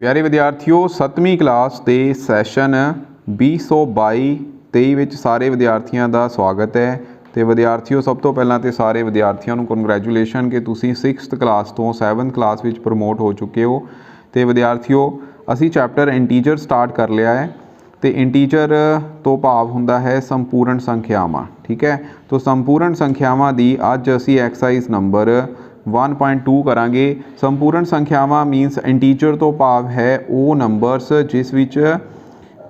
प्यारे विद्यार्थियों 7वीं क्लास के सैशन 2022-23 ਵਿੱਚ ਸਾਰੇ ਵਿਦਿਆਰਥੀਆਂ ਦਾ ਸਵਾਗਤ ਹੈ। ਤੇ ਵਿਦਿਆਰਥੀਓ ਸਭ ਤੋਂ ਪਹਿਲਾਂ ਤੇ ਸਾਰੇ ਵਿਦਿਆਰਥੀਆਂ ਨੂੰ ਕੰਗ੍ਰੈਚੁਲੇਸ਼ਨ ਕਿ ਤੁਸੀਂ 6th ਕਲਾਸ ਤੋਂ 7th ਕਲਾਸ ਵਿੱਚ ਪ੍ਰਮੋਟ ਹੋ ਚੁੱਕੇ ਹੋ। ਤੇ ਵਿਦਿਆਰਥੀਓ ਅਸੀਂ ਚੈਪਟਰ ਇੰਟੀਜਰ ਸਟਾਰਟ ਕਰ ਲਿਆ ਹੈ ਤੇ ਇੰਟੀਜਰ ਤੋਂ ਭਾਵ ਹੁੰਦਾ ਹੈ ਸੰਪੂਰਨ ਸੰਖਿਆਵਾਂ। ਠੀਕ ਹੈ, तो संपूर्ण संख्यावां ਦੀ ਅੱਜ ਅਸੀਂ ਐਕਸਰਸਾਈਜ਼ नंबर 1.2 करांगे। संपूर्ण संख्यावां मीनस इंटीजर तो भाव है वो नंबरस जिस विच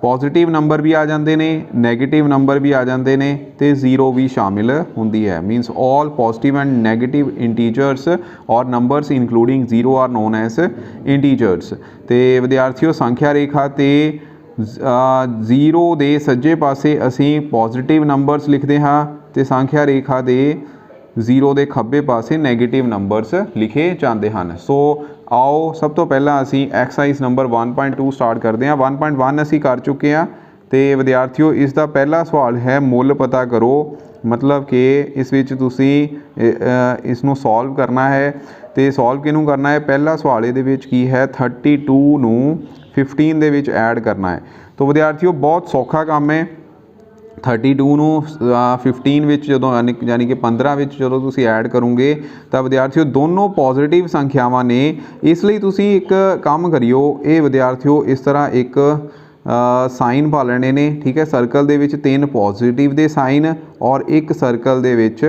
पॉजिटिव नंबर भी आ जाते हैं, नैगेटिव नंबर भी आ जाते हैं तो जीरो भी शामिल होंगी है। Minus all positive and negative integers और numbers including zero are known as integers. तो विद्यार्थियों संख्या रेखा तो जीरो के सज्जे पासे असी पॉजिटिव नंबरस लिखते हाँ तो संख्या रेखा के जीरो के खब्बे पासे नैगेटिव नंबरस लिखे जाते हैं। सो आओ सब तो पहला असी एक्सरसाइज नंबर 1.2 स्टार्ट करते हैं। 1.1 असी कर चुके हैं। तो विद्यार्थियों इसका पहला सवाल है मुल पता करो, मतलब कि इस विच तुसी इसनों सॉल्व करना है। तो सॉल्व किनू करना है, पहला सवाल ये की है 32 नू 15 दे विच ऐड करना है। तो विद्यार्थियों बहुत सौखा काम है। 32 ਨੂੰ 15 ਵਿੱਚ ਜਦੋਂ यानी कि 15 ਵਿੱਚ ਜਦੋਂ ਤੁਸੀਂ ਐਡ ਕਰੋਗੇ ਤਾਂ ਵਿਦਿਆਰਥੀਓ ਦੋਨੋਂ ਪੋਜ਼ਿਟਿਵ ਸੰਖਿਆਵਾਂ ਨੇ। ਇਸ ਲਈ ਤੁਸੀਂ ਇੱਕ ਕੰਮ ਕਰਿਓ, ਇਹ ਵਿਦਿਆਰਥੀਓ ਇਸ ਤਰ੍ਹਾਂ ਇੱਕ ਸਾਈਨ ਪਾ ਲੈਣੇ ਨੇ। ਠੀਕ ਹੈ, ਸਰਕਲ ਦੇ ਵਿੱਚ 3 ਪੋਜ਼ਿਟਿਵ ਦੇ ਸਾਈਨ ਔਰ ਇੱਕ ਸਰਕਲ ਦੇ ਵਿੱਚ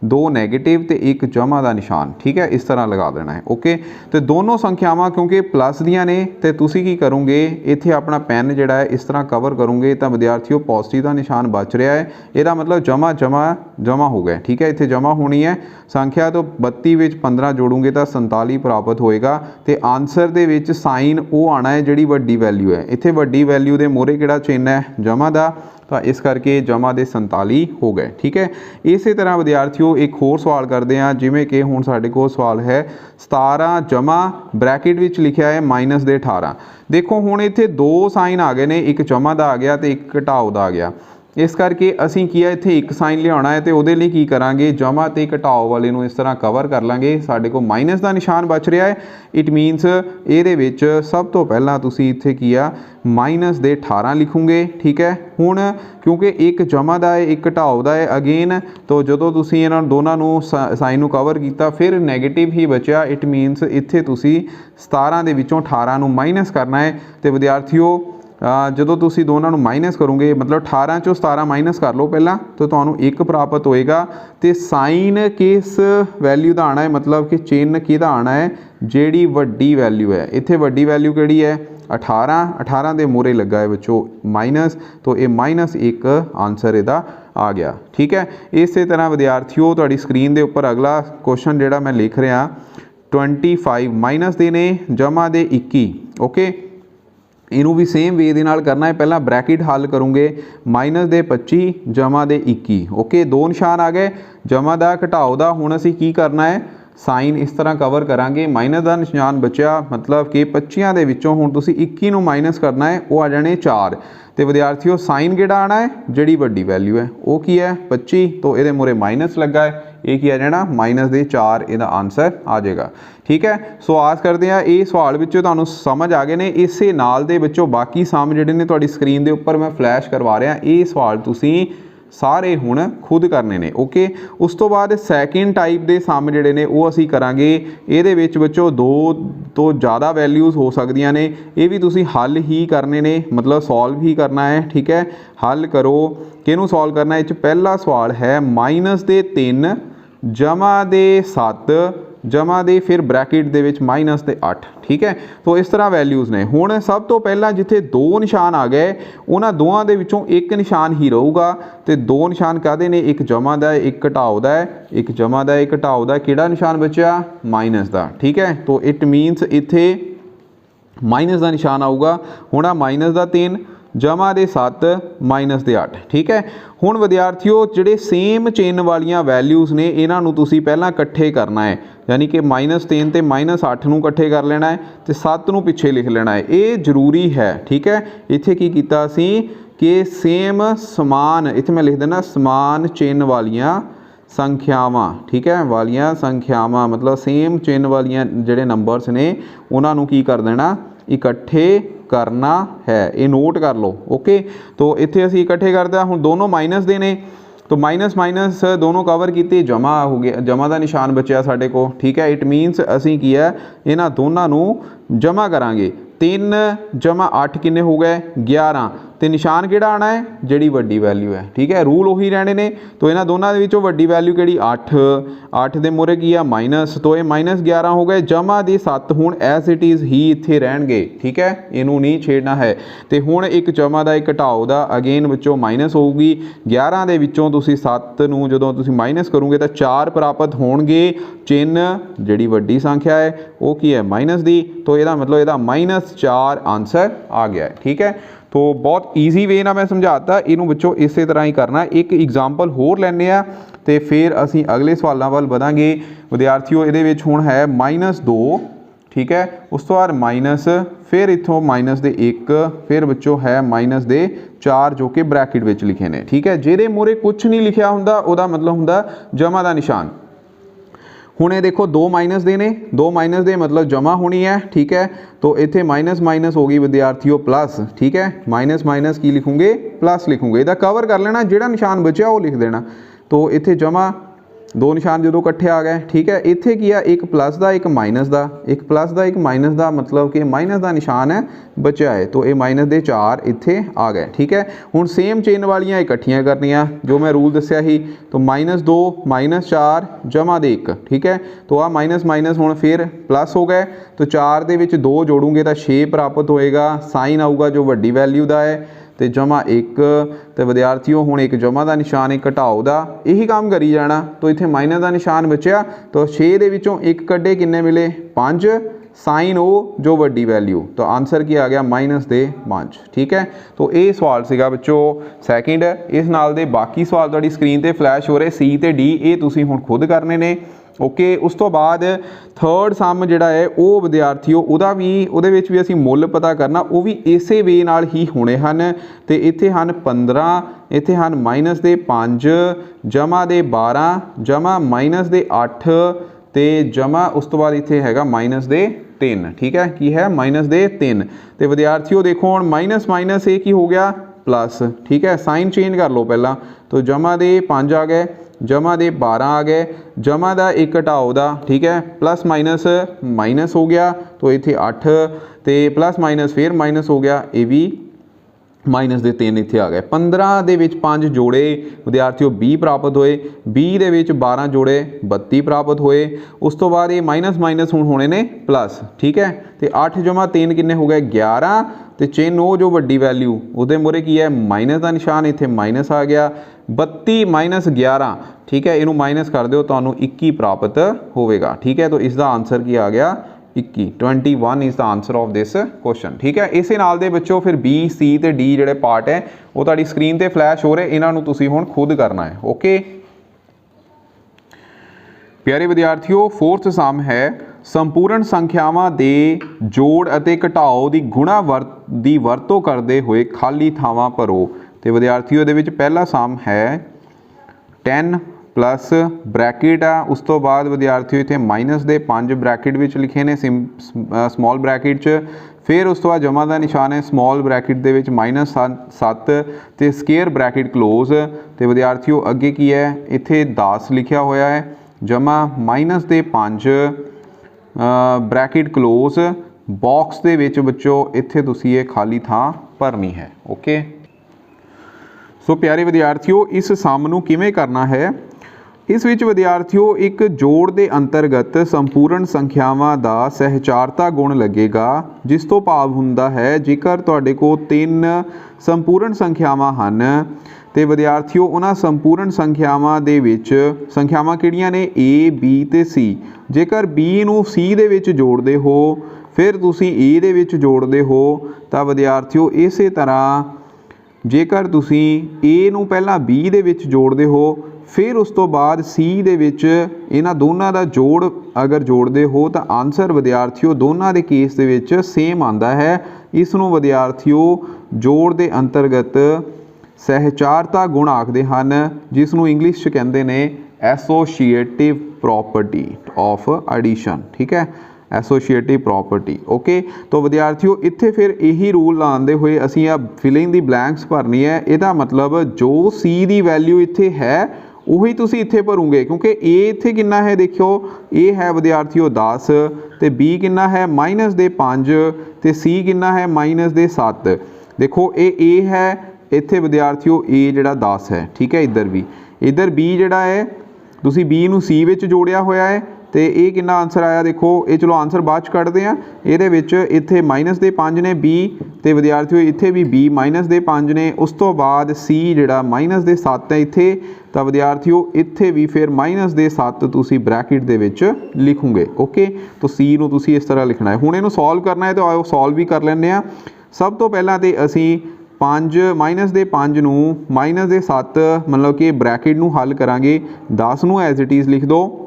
2 ਨੈਗੇटिव तो एक जमा का निशान। ठीक है, इस तरह लगा देना है। ओके, तो दोनों संख्यावां क्योंकि प्लस दियां ने तो तुसी की करोगे इत्थे अपना पेन जिहड़ा है इस तरह कवर करोगे तो विद्यार्थियों पॉजिटिव का निशान बच रहा है, इसका मतलब जमा जमा जमा हो गया। ठीक है, इत्थे जमा होनी है। संख्या तो 32 विच 15 जोड़ोगे तो 47 प्राप्त होएगा। तो आंसर दे विच साइन वो आना है जिहड़ी वड्डी वैल्यू है। इत्थे वड्डी वैल्यू के मोहरे किहड़ा चिन्ह है जमा का, तो इस करके जमा दे 47 हो गए। ठीक है, इस तरह विद्यार्थियों एक होर सवाल करते हैं जिमें कि हुण साडे कोल सवाल है 17 जमा ब्रैकेट विच लिखा है माइनस दे 18। देखो हुण इत्थे 2 साइन आ गए ने, एक जमा का आ गया तो एक घटाओ का आ गया। इस करके असी की है इत्थे एक साइन लियाना है तो वो लिए की करांगे जमा तो घटाओ वाले नूं इस तरह कवर कर लांगे। साडे कोल माइनस का निशान बच रहा है, इट मीनस ये विच सब तो पहला तुसी इत्थे किया माइनस दे 18 लिखोगे। ठीक है, हुण क्योंकि एक जमा का है एक घटाओ का है अगेन, तो जो तुसी इन्हां दोनों नूं साइन नूं कवर किया फिर नैगेटिव ही बचा। इट मीनस इत्थे तुसी 17 दे विचों 18 नूं माइनस करना है। तो विद्यार्थियों जो तुसी दोनों नूं माइनस करोगे मतलब 18 चों 17 माइनस कर लो पहला तो तुहानूं 1 प्राप्त होएगा। तो साइन किस वैल्यू का आना है, मतलब कि चिन्ह किहदा आना है जिहड़ी वड्डी वैल्यू है। इत्थे वड्डी वैल्यू किहड़ी है 18, 18 के मोहरे लगा है बच्चों माइनस, तो ये -1 आंसर इहदा आ गया। ठीक है, इस तरह विद्यार्थियों तुहाडी स्क्रीन के उपर अगला क्वेश्चन जिहड़ा मैं लिख रहा 25 माइनस दे ने जमा दे 21। ओके, इनू भी सेम वे दे नाल करना है। पहला ब्रैकेट हल करोगे माइनस दे 25 जमा दे 21। ओके, 2 निशान आ गए जमा का घटाओ का। हुण असीं की करना है साइन इस तरह कवर करांगे, माइनस का निशान बचा मतलब कि 25 दे विचों हुण तुसीं 21 नूं माइनस करना है, वो आ जाने 4। तो विद्यार्थियों साइन किहड़ा आना है जिहड़ी वड्डी वैल्यू है वो की है 25, तो ये मोहरे माइनस लगा है, ये की आ जाना माइनस दे 4 इसका आंसर आ जाएगा। ठीक है, सो आस करते हैं ये सवाल विचों तुहानूं समझ आ गए ने। इस नाल दे विचों बाकी सम जिहड़े ने तुहाडी स्क्रीन के उपर मैं फ्लैश करवा रहा, ये सवाल तुसीं सारे हुण खुद करने ने। ओके, उस तो बाद सैकेंड टाइप के सम जिहड़े ने वो असीं करांगे। इहदे विच बच्चों 2 तो ज़्यादा वैल्यूज़ हो सकदियां ने, ये भी तुसीं हल ही करने ने, मतलब सॉल्व ही करना है। ठीक है, हल करो किहनूं सॉल्व करना है। पहला सवाल है माइनस दे 3 जमा दे 7 जमा दे फिर ब्रैकेट दे विच माइनस दे 8। ठीक है, तो इस तरह वैल्यूज़ ने। हुण सब तो पहला जिथे 2 निशान आ गए उन्हां दोवां दे विचों एक निशान ही रहूगा। तो 2 निशान काहदे ने, एक जमा का है एक घटाओ का है, एक जमा का एक घटाओ का, किहड़ा निशान बचा माइनस का। ठीक है, तो इट मीनस इत्थे माइनस का निशान आऊगा। हुण आ माइनस का 3 जमा दे 7 माइनस दे 8। ठीक है, हुण विद्यार्थियों जिहड़े सेम चेन वालियां वैल्यूज़ ने इन्हां नूं तुसीं पहलां इकट्ठे करना है, यानी कि -3 ते -8 नूं इकट्ठे कर लेना है तो 7 नूं पिछे लिख लेना है, ये जरूरी है। ठीक है, इत्थे की कीता असीं कि सेम समान, इत्थे मैं लिख देना समान चिन्ह वालियां संख्यावां। ठीक है, वालियां संख्यावां मतलब सेम चिन्ह वालियां जिहड़े नंबर्स ने उन्हां नूं की कर देना इकट्ठे करना है, ये नोट कर लो। ओके, तो इत्थे असीं इकट्ठे करते हुण दोनों माइनस दे ने, तो माइनस माइनस दोनों कवर किए, जमा हो गया, जमा का निशान बचिया साडे को। ठीक है, इट मीनस असीं की है इन्हां दोनों नूं जमा करांगे। 3 जमा 8 किन्ने हो गए 11, तो निशान किहड़ा आना है, जिहड़ी वड्डी वैल्यू है। ठीक है, रूल उही रहने ने। तो इन्हां दोनों दे विचों वड्डी वैल्यू किहड़ी 8, 8 दे मोरे की आ माइनस, तो ये माइनस 11 हो गए। जमा दे 7 हुण एज इट इज़ ही इत्थे रहणगे। ठीक है, इनू नहीं छेड़ना है। तो हुण एक जमा का एक घटाओ का अगेन विचों माइनस होगी। 11 दे विचों तुसीं 7 नूं जदों तुसीं माइनस करोगे तो 4 प्राप्त होणगे। चिन्ह जिहड़ी वड्डी संख्या है वो की है माइनस दी, तो यदा मतलब यदा -4 आंसर आ गया है। ठीक है, तो बहुत ईजी वे ना मैं समझाता, इनू बच्चों इस तरह ही करना। एक एग्जाम्पल होर लैने आ तो फिर असीं अगले सवालों वाल वधांगे। विद्यार्थियों इहदे विच हुण है -2, ठीक है, उस तो बाद माइनस, फिर इत्थों माइनस दे 1, फिर बच्चों है माइनस दे 4 जो कि ब्रैकेट विच लिखे ने। ठीक है, जिहदे मोरे कुछ नहीं लिखिया हुंदा उहदा मतलब हुंदा जमा का निशान। हुण ये देखो 2 माइनस दे ने, 2 माइनस दे मतलब जमा होनी है। ठीक है, तो इत्थे माइनस माइनस हो गई विद्यार्थियों प्लस। ठीक है, माइनस माइनस की लिखूंगे प्लस लिखूंगे, इहदा कवर कर लेना, जिहड़ा निशान बचिया वो लिख देना। तो इत्थे जमा 2 निशान जो इकट्ठे आ गए। ठीक है, इत्थे की है एक प्लस का एक माइनस का, एक प्लस का एक माइनस का, मतलब कि माइनस का निशान है बचा है, तो ये माइनस दे 4 इत्थे आ गए। ठीक है, हुण सेम चेन वालियां इकट्ठियां करनियां जो मैं रूल दस्सिया ही, तो -2 -4 जमा दे 1। ठीक है, तो आ माइनस माइनस हुण फिर प्लस हो गए, तो 4 दे विच 2 जोड़ूंगे तो 6 प्राप्त होएगा। साइन आऊगा जो वड्डी वैल्यू का है, तो जमा 1, तो विद्यार्थियों हुण एक जमा का निशान एक घटाओ का, यही काम करी जाना। तो इत्थे माइनस का निशान बचिया, तो 6 दे विचों 1 कड्ढे किन्ने मिले 5, साइन ओ जो वड्डी वैल्यू, तो आंसर की आ गया -5। ठीक है, तो ये सवाल सीगा बच्चों सैकेंड। इस नाल दे बाकी सवाल तुहाडी स्क्रीन ते फ्लैश हो रहे सी ते डी, ये तुसीं हुण खुद करने ने। ओके, उस तो बाद थर्ड सम जिहड़ा है वो विद्यार्थियों उहदा भी उहदे विच भी असीं मुੱਲ पता करना, वो भी इसे वे नाल ही होने हन। ते इत्थे हन 15, इत्थे हन माइनस दे 5, जमा दे 12, जमा माइनस दे 8, ते जमा उस तो बाद इत्थे हैगा माइनस दे 3। ठीक है, की है माइनस दे 3। तो विद्यार्थियों देखो हुण माइनस माइनस ये की हो गया प्लस। ठीक है, साइन चेंज कर लो पहला, तो जमा दे 5 आ गए, जमा दे 12 आ गए, जमा का एक घटाओ का। ठीक है, प्लस माइनस माइनस हो गया, तो इत्थे 8, तो प्लस माइनस फिर माइनस हो गया, ये भी माइनस दे 3 इत्थे आ गए। 15 दे विच 5 जोड़े विद्यार्थियों 20 प्राप्त होए, 20 दे विच 12 जोड़े 32 प्राप्त होए। उस तो बाद ये माइनस माइनस हुण होने ने प्लस। ठीक है, तो 8 जमा 3 किन्ने हो गए 11, तो चिन्ह वो जो वड्डी वैल्यू उसदे मोरे की है माइनस का निशान, इत्थे माइनस आ गया। 32 - 11, ठीक है, इनू माइनस कर दो तो 21 प्राप्त होगा। ठीक है, तो इसका आंसर की आ गया 21 is the answer of this question. ठीक है, इस नाल दे बच्चों फिर बी सी ते डी जिहड़े पार्ट है वो तुहाडी स्क्रीन ते फ्लैश हो रहे, इन्हां नूं तुसीं हुण खुद करना है। ओके प्यारे विद्यार्थियों, फोर्थ सम है संपूर्ण संख्यावां दे जोड़ अते घटाओ दी गुणा दी वरतों करते हुए खाली थावां भरो। तो विद्यार्थियों दे विच पहला सम है 10 प्लस ब्रैकेट आ, उस तो बाद विद्यार्थियों इत्थे माइनस दे 5 ब्रैकेट विच लिखे ने स्मॉल ब्रैकेट च, फिर उस तो बाद जमा का निशान है स्मॉल ब्रैकेट दे विच -7 ते स्केयर ब्रैकेट क्लोज। तो विद्यार्थियों अगे की है इत्थे 10 लिखा होया है, जमा माइनस दे 5 ब्रैकेट क्लोज, बॉक्स दे विच बच्चों इत्थे तुसीं ये खाली थां भरनी है। ओके सो प्यारे विद्यार्थियों, इस सम नूं किवें करना है, इस विच विद्यार्थियों एक जोड़ के अंतर्गत संपूर्ण संख्यावां दा सहचारता गुण लगेगा, जिस तो भाव हुंदा है जेकर तुहाडे कोल 3 संपूर्ण संख्यावां हन तो विद्यार्थियों उन्हां संपूर्ण संख्यावां दे विच संख्यावां किहड़ियां ने ए बी ते सी, जेकर बी नूं सी दे विच जोड़दे हो फिर तुसीं ए दे विच जोड़दे हो, तां विद्यार्थियों इसे तरह जेकर तुसीं ए नूं पहलां बी दे विच जोड़दे हो फिर उस तो बाद सी दे विच इन्हां दोनों का जोड़ अगर जोड़ते हो तो आंसर विद्यार्थियों दोनों के केस दे विच सेम आता है। इस नूं विद्यार्थियों जोड़ के अंतर्गत सहचारता गुण आखते हैं, जिसनों इंग्लिश च कहते हैं एसोशिएटिव प्रॉपर्टी ऑफ एडिशन। ठीक है, एसोसीएटिव प्रॉपर्टी। ओके, तो विद्यार्थियों इत्थे फिर यही रूल लाते हुए असीं आ फिलिंग दी ब्लैंक्स भरनी है। इहदा मतलब जो सी दी वैल्यू इत्थे है ਉਹੀ ਤੁਸੀਂ ਇੱਥੇ ਭਰੋਗੇ, क्योंकि ए ਇੱਥੇ ਕਿੰਨਾ ਹੈ देखो, ए है विद्यार्थियों 10 ਤੇ B ਕਿੰਨਾ ਹੈ -5 ਤੇ C ਕਿੰਨਾ ਹੈ -7। देखो ये A है, ਇੱਥੇ विद्यार्थियों A ਜਿਹੜਾ 10 है, ठीक है। इधर B ਜਿਹੜਾ है ਤੁਸੀਂ B ਨੂੰ C ਵਿੱਚ ਜੋੜਿਆ ਹੋਇਆ ਹੈ ਤੇ ਇਹ ਕਿੰਨਾ ਆਨਸਰ ਆਇਆ देखो, ਇਹ ਚਲੋ ਆਨਸਰ ਬਾਅਦ ਚ ਕੱਢਦੇ ਆ। ਇਹਦੇ ਵਿੱਚ ਇੱਥੇ -5 ਨੇ B ਤੇ ਵਿਦਿਆਰਥੀਓ ਇੱਥੇ ਵੀ B -5 ਨੇ। ਉਸ ਤੋਂ ਬਾਅਦ C ਜਿਹੜਾ -7 ਹੈ ਇੱਥੇ, ਤਾਂ ਵਿਦਿਆਰਥੀਓ ਇੱਥੇ ਵੀ ਫਿਰ -7 ਤੁਸੀਂ ਬ੍ਰੈਕਟ ਦੇ ਵਿੱਚ ਲਿਖੋਗੇ। ਓਕੇ, ਤਾਂ C ਨੂੰ ਤੁਸੀਂ ਇਸ ਤਰ੍ਹਾਂ ਲਿਖਣਾ ਹੈ। ਹੁਣ ਇਹਨੂੰ ਸੋਲਵ ਕਰਨਾ ਹੈ, ਤਾਂ ਆਓ ਸੋਲਵ ਵੀ ਕਰ ਲੈਂਦੇ ਆ। ਸਭ ਤੋਂ ਪਹਿਲਾਂ ਤੇ ਅਸੀਂ -5 ਨੂੰ -7 मतलब कि ब्रैकेट ਨੂੰ ਹੱਲ ਕਰਾਂਗੇ। 10 ਨੂੰ ਐਜ਼ ਇਟ ਇਜ਼ ਲਿਖ ਦਿਓ,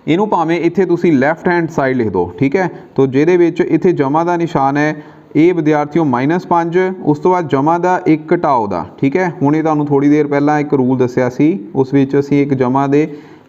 ਇਹਨੂੰ ਭਾਵੇਂ ਇੱਥੇ ਤੁਸੀਂ ਲੈਫਟ हैंड साइड लिख दो, ठीक है। तो ਜਿਹਦੇ ਵਿੱਚ ਇੱਥੇ ਜਮਾ ਦਾ ਨਿਸ਼ਾਨ ਹੈ, ਇਹ ਵਿਦਿਆਰਥੀਓ -5, ਉਸ ਤੋਂ ਬਾਅਦ ਜਮਾ ਦਾ ਇੱਕ ਘਟਾਓ ਦਾ, ਠੀਕ ਹੈ। ਹੁਣੇ ਤੁਹਾਨੂੰ ਥੋੜੀ ਦੇਰ ਪਹਿਲਾਂ ਇੱਕ ਰੂਲ ਦੱਸਿਆ ਸੀ, ਉਸ ਵਿੱਚ ਅਸੀਂ ਇੱਕ ਜਮਾ ਦੇ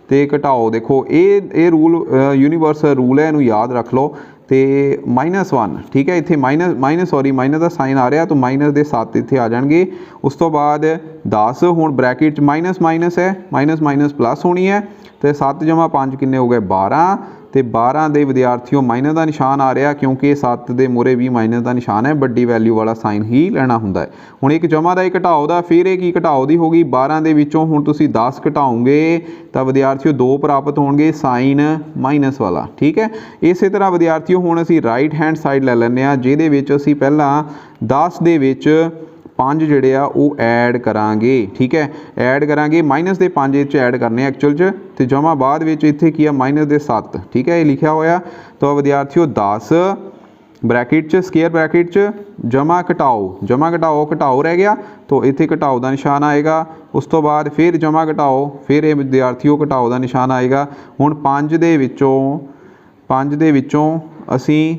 ਤੇ ਘਟਾਓ, ਦੇਖੋ ਇਹ ਰੂਲ ਯੂਨੀਵਰਸਲ ਰੂਲ ਹੈ, ਇਹਨੂੰ ਯਾਦ ਰੱਖ ਲਓ। ਤੇ -1, ठीक है। ਇੱਥੇ ਮਾਈਨਸ ਦਾ ਸਾਈਨ ਆ ਰਿਹਾ, ਤਾਂ -7 ਇੱਥੇ ਆ ਜਾਣਗੇ। ਉਸ ਤੋਂ ਬਾਅਦ 10, ਹੁਣ ਬ੍ਰੈਕਟ 'ਚ ਮਾਈਨਸ ਹੈ, ਮਾਈਨਸ ਪਲੱਸ ਹੋਣੀ ਹੈ, ਤੇ 7 + 5 ਕਿੰਨੇ ਹੋ ਗਏ 12, ਤੇ 12 ਦੇ ਵਿਦਿਆਰਥੀਓ ਮਾਈਨਸ ਦਾ ਨਿਸ਼ਾਨ ਆ ਰਿਹਾ, ਕਿਉਂਕਿ 7 ਦੇ ਮੂਹਰੇ ਵੀ ਮਾਈਨਸ ਦਾ ਨਿਸ਼ਾਨ ਹੈ, ਵੱਡੀ ਵੈਲਿਊ ਵਾਲਾ ਸਾਈਨ ਹੀ ਲੈਣਾ ਹੁੰਦਾ ਹੈ। ਹੁਣ ਇੱਕ ਜਮਾ ਦਾ, ਇੱਕ ਘਟਾਓ ਦਾ, ਫਿਰ ਇਹ ਕੀ ਘਟਾਓ ਦੀ ਹੋ ਗਈ। 12 ਦੇ ਵਿੱਚੋਂ ਹੁਣ ਤੁਸੀਂ 10 ਘਟਾਓਗੇ ਤਾਂ ਵਿਦਿਆਰਥੀਓ 2 ਪ੍ਰਾਪਤ ਹੋਣਗੇ, ਸਾਈਨ ਮਾਈਨਸ ਵਾਲਾ, ਠੀਕ ਹੈ। ਇਸੇ ਤਰ੍ਹਾਂ ਵਿਦਿਆਰਥੀਓ ਹੁਣ ਅਸੀਂ ਰਾਈਟ ਹੈਂਡ ਸਾਈਡ ਲੈ ਲੈਂਦੇ ਹਾਂ, ਜਿਹਦੇ ਵਿੱਚ ਅਸੀਂ ਪਹਿਲਾਂ 10 ਦੇ ਵਿੱਚ 5 ਜਿਹੜੇ ਆ ਉਹ ਐਡ ਕਰਾਂਗੇ, ਠੀਕ ਹੈ। ਐਡ ਕਰਾਂਗੇ -5 ਇਹ 'ਚ ਐਡ ਕਰਨੇ ਐਕਚੁਅਲ 'ਚ, ਤੇ ਜਮਾ ਬਾਅਦ ਵਿੱਚ ਇੱਥੇ ਕੀ ਆ -7, ਠੀਕ ਹੈ। ਇਹ ਲਿਖਿਆ ਹੋਇਆ। ਤਾਂ ਵਿਦਿਆਰਥੀਓ 10 ਬ੍ਰੈਕਟ 'ਚ, ਸਕੁਅਰ ਬ੍ਰੈਕਟ 'ਚ ਜਮਾ ਘਟਾਓ ਰਹਿ ਗਿਆ, ਤਾਂ ਇੱਥੇ ਘਟਾਓ ਦਾ ਨਿਸ਼ਾਨ ਆਏਗਾ। ਉਸ ਤੋਂ ਬਾਅਦ ਫਿਰ ਜਮਾ ਘਟਾਓ, ਫਿਰ ਇਹ ਵਿਦਿਆਰਥੀਓ ਘਟਾਓ ਦਾ ਨਿਸ਼ਾਨ ਆਏਗਾ। ਹੁਣ 5 ਦੇ ਵਿੱਚੋਂ ਅਸੀਂ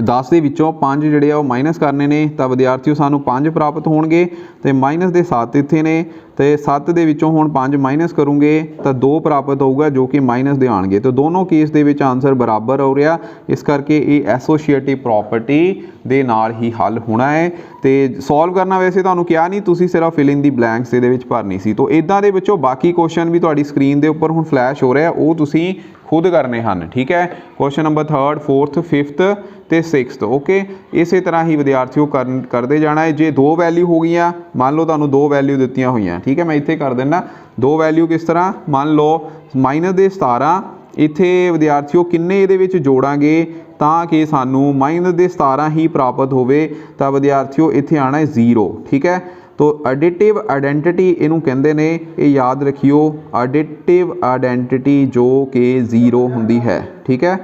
10 ਦੇ ਵਿੱਚੋਂ 5 ਜਿਹੜੇ ਆ ਉਹ ਮਾਈਨਸ ਕਰਨੇ ਨੇ, ਤਾਂ ਵਿਦਿਆਰਥੀਓ ਸਾਨੂੰ 5 ਪ੍ਰਾਪਤ ਹੋਣਗੇ, ਤੇ -7 ਇੱਥੇ ਨੇ, ਤੇ 7 ਦੇ ਵਿੱਚੋਂ ਹੁਣ 5 ਮਾਈਨਸ ਕਰੂੰਗੇ ਤਾਂ 2 ਪ੍ਰਾਪਤ ਹੋਊਗਾ, ਜੋ ਕਿ ਮਾਈਨਸ ਦੇ ਆਣਗੇ। ਤਾਂ ਦੋਨੋਂ ਕੇਸ ਦੇ ਵਿੱਚ ਆਨਸਰ ਬਰਾਬਰ ਹੋ ਰਿਹਾ, ਇਸ ਕਰਕੇ ਇਹ ਐਸੋਸੀਏਟਿਵ ਪ੍ਰੋਪਰਟੀ ਦੇ ਨਾਲ ਹੀ ਹੱਲ ਹੋਣਾ ਹੈ। ਤੇ ਸੋਲਵ ਕਰਨਾ ਵੈਸੇ ਤੁਹਾਨੂੰ ਕਿਹਾ ਨਹੀਂ, ਤੁਸੀਂ ਸਿਰਫ ਫਿਲਿੰਗ ਦੀ ਬਲੈਂਕਸ ਇਹਦੇ ਵਿੱਚ ਭਰਨੀ ਸੀ। ਤਾਂ ਇਦਾਂ ਦੇ ਵਿੱਚੋਂ ਬਾਕੀ ਕੁਐਸਚਨ ਵੀ ਤੁਹਾਡੀ ਸਕਰੀਨ ਦੇ ਉੱਪਰ ਹੁਣ ਫਲੈਸ਼ ਹੋ ਰਿਹਾ, ਉਹ ਤੁਸੀਂ खुद करने हैं, ठीक है। Question number 3rd 4th 5th ਤੇ 6th। ओके, इस तरह ही विद्यार्थियों करते जाना है। जे 2 वैल्यू हो गई, मान लो तुहानू 2 वैल्यू दित्तियां हुई, ठीक है। मैं इत्थे कर देना 2 वैल्यू किस तरह, मान लो -17, इत्थे विद्यार्थियों किन्ने इहदे विच जोड़ांगे तां कि सानू -17 ही प्राप्त होवे, तां विद्यार्थियों इत्थे आना है 0, ठीक है। तो एडिटिव आइडेंटिटी इनू कहते हैं, ये याद रखियो, एडिटिव आइडेंटिटी जो कि 0 होंदी है, ठीक है।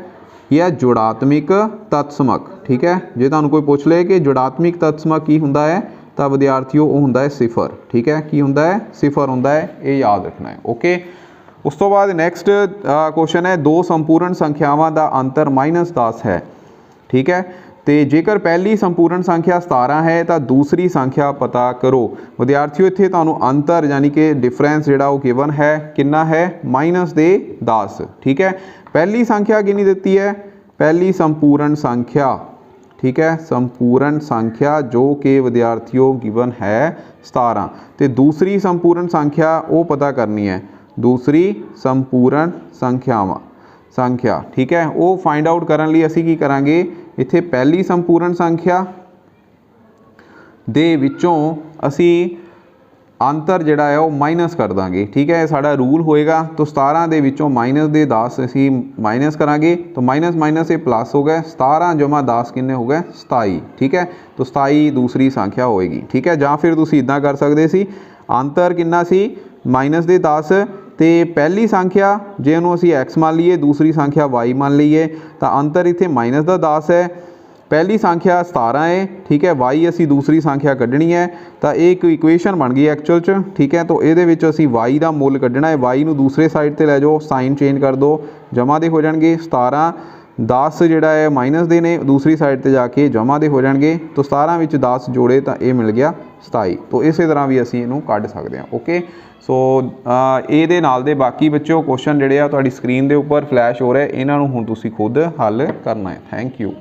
यह जुड़ात्मक तत्समक, ठीक है। जे तुहानू कोई पूछ ले कि जुड़ात्मक तत्समक की हुंदा है, तो विद्यार्थियों वो हुंदा है 0, ठीक है। की हुंदा है 0 हुंदा है, ये याद रखना है। ओके, उस तो बाद नैक्सट क्वेश्चन है, 2 संपूर्ण संख्यावां दा अंतर -10 है, ठीक है। तो जेकर पहली संपूर्ण संख्या 17 है तो दूसरी संख्या पता करो। विद्यार्थियों इत्थे तुहानू अंतर यानी कि डिफरेंस जिहड़ा वो गिवन है, कितना है -10, ठीक है। पहली संख्या कितनी दिती है, पहली संपूर्ण संख्या, ठीक है, संपूर्ण संख्या जो कि विद्यार्थियों गिवन है 17, तो दूसरी संपूर्ण संख्या वो पता करनी है, दूसरी संपूर्ण संख्या, ठीक है। वो फाइंड आउट करने लिए असी की करांगे, इत्थे पहली संपूर्ण संख्या दे विचों असी अंतर जिहड़ा है वो माइनस कर देंगे, ठीक है। साडा रूल होएगा। तो 17 दे विचों -10 असी माइनस करांगे, तो माइनस ये प्लस हो गए, 17 + 10 किन्ने हो गए 27, ठीक है। तो 27 दूसरी संख्या होएगी, ठीक है। जां फिर तुसीं इदां कर सकदे सी, अंतर किन्ना सी -10, तो पहली संख्या जे उन्होंने असी x मान लीए, दूसरी संख्या y मान लीए, तो अंतर इत्थे -10 है, पहली संख्या 17 है, ठीक है। y असी दूसरी संख्या कढ़नी है, तो एक इक्वेशन बन गई एक्चुअल च, ठीक है। तो ये असी y का मुल कढ़ना है, y नूं दूसरे साइड पर लै जाओ, साइन चेंज कर दो, जमा दे हो जाएंगे 17 10 ਜਿਹੜਾ ਹੈ ਮਾਈਨਸ ਦੇ ਨੇ, ਦੂਸਰੀ ਸਾਈਡ ਤੇ ਜਾ ਕੇ ਜਮਾ ਦੇ ਹੋ ਜਾਣਗੇ। तो 17 ਵਿੱਚ 10 ਜੋੜੇ ਤਾਂ ਇਹ ਮਿਲ ਗਿਆ 27। तो ਇਸੇ ਤਰ੍ਹਾਂ ਵੀ ਅਸੀਂ ਇਹਨੂੰ ਕੱਢ ਸਕਦੇ ਹਾਂ। ਓਕੇ, ਸੋ ਇਹਦੇ ਨਾਲ ਦੇ ਬਾਕੀ ਬੱਚਿਓ ਕੁਐਸਚਨ ਜਿਹੜੇ ਆ ਤੁਹਾਡੀ ਸਕਰੀਨ ਦੇ ਉੱਪਰ ਫਲੈਸ਼ ਹੋ ਰਹੇ, ਇਹਨਾਂ ਨੂੰ ਹੁਣ ਤੁਸੀਂ ਖੁਦ ਹੱਲ ਕਰਨਾ ਹੈ। Thank you.